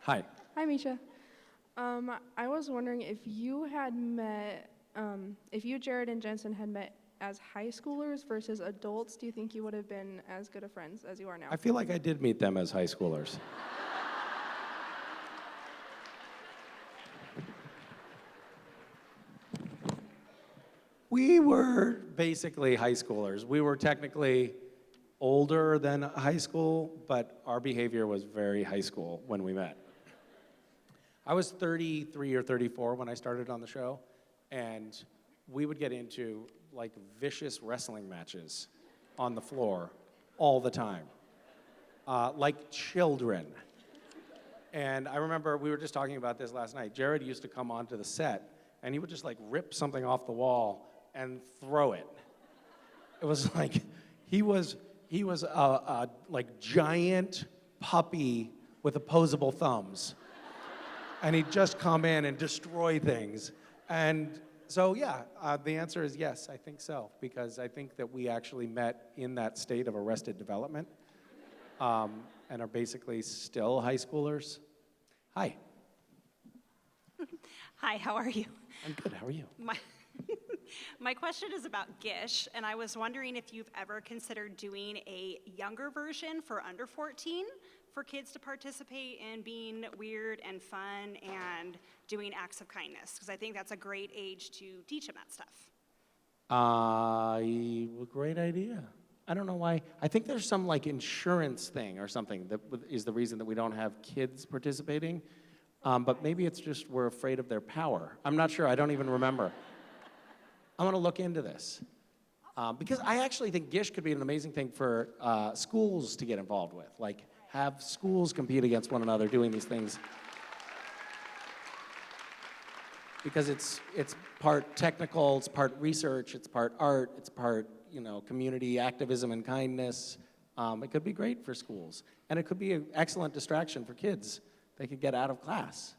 Hi. Hi, Misha. I was wondering if you had met, if you, Jared, and Jensen had met as high schoolers versus adults, do you think you would have been as good of friends as you are now? I feel like I did meet them as high schoolers. We were basically high schoolers. We were technically older than high school, but our behavior was very high school when we met. I was 33 or 34 when I started on the show, and we would get into like vicious wrestling matches on the floor all the time, like children. And I remember we were just talking about this last night. Jared used to come onto the set, and he would just like rip something off the wall and throw it. It was like he was a like giant puppy with opposable thumbs, and he'd just come in and destroy things. And so yeah, the answer is yes, I think so, because I think that we actually met in that state of arrested development, and are basically still high schoolers. Hi. Hi, how are you? I'm good. How are you? My question is about Gish, and I was wondering if you've ever considered doing a younger version for under 14 for kids to participate in being weird and fun and doing acts of kindness, because I think that's a great age to teach them that stuff. Great idea. I don't know why. I think there's some like insurance thing or something that is the reason that we don't have kids participating. But maybe it's just we're afraid of their power. I'm not sure. I don't even remember. I want to look into this. Because I actually think Gish could be an amazing thing for schools to get involved with. Like, have schools compete against one another doing these things. Because it's part technical, it's part research, it's part art, it's part, community activism and kindness. It could be great for schools. And it could be an excellent distraction for kids. They could get out of class,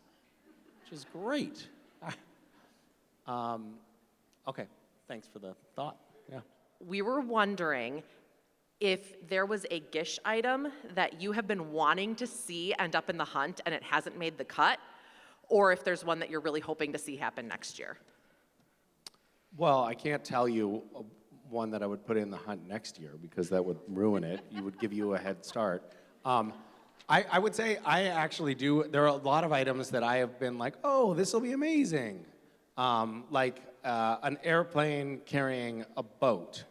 which is great. Okay, thanks for the thought. Yeah. We were wondering if there was a Gish item that you have been wanting to see end up in the hunt and it hasn't made the cut, or if there's one that you're really hoping to see happen next year. Well, I can't tell you one that I would put in the hunt next year because that would ruin it. It would give you a head start. I would say I actually do. There are a lot of items that I have been like, oh, this will be amazing. Like an airplane carrying a boat.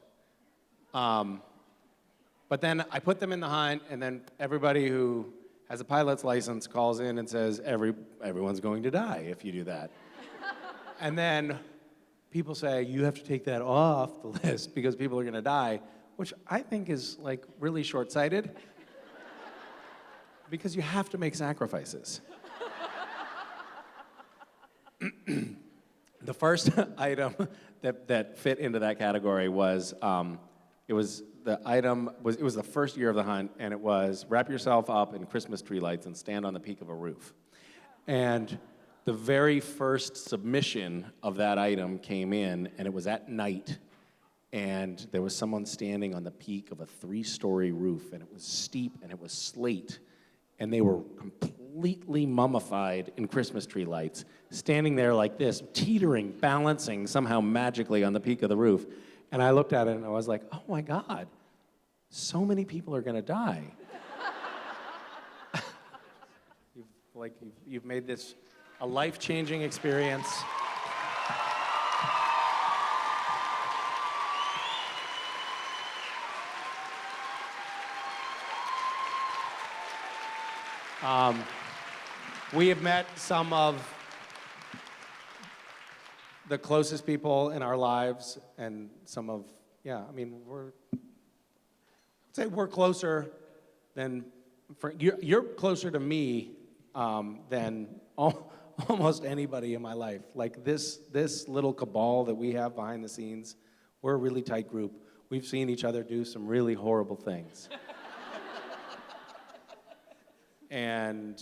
But then I put them in the hunt, and then everybody who has a pilot's license calls in and says, everyone's going to die if you do that. And then people say, you have to take that off the list because people are going to die, which I think is like really short-sighted because you have to make sacrifices. The first item that fit into that category was, it was the first year of the hunt, and it was wrap yourself up in Christmas tree lights and stand on the peak of a roof. And the very first submission of that item came in, and it was at night, and there was someone standing on the peak of a 3-story roof, and it was steep, and it was slate, and they were completely mummified in Christmas tree lights, standing there like this, teetering, balancing somehow magically on the peak of the roof. And I looked at it and I was like, oh my God, so many people are gonna die. You've made this a life-changing experience. We have met some of the closest people in our lives, and some of, I'd say we're closer than, you're closer to me than almost anybody in my life. Like this little cabal that we have behind the scenes, we're a really tight group. We've seen each other do some really horrible things. And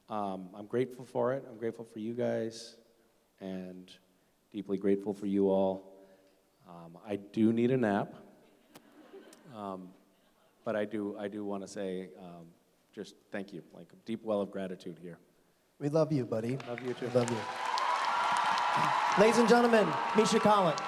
I'm grateful for it. I'm grateful for you guys, and deeply grateful for you all. I do need a nap, but I do want to say just thank you, like a deep well of gratitude here. We love you, buddy. Love you too. We love you. Ladies and gentlemen, Misha Collins.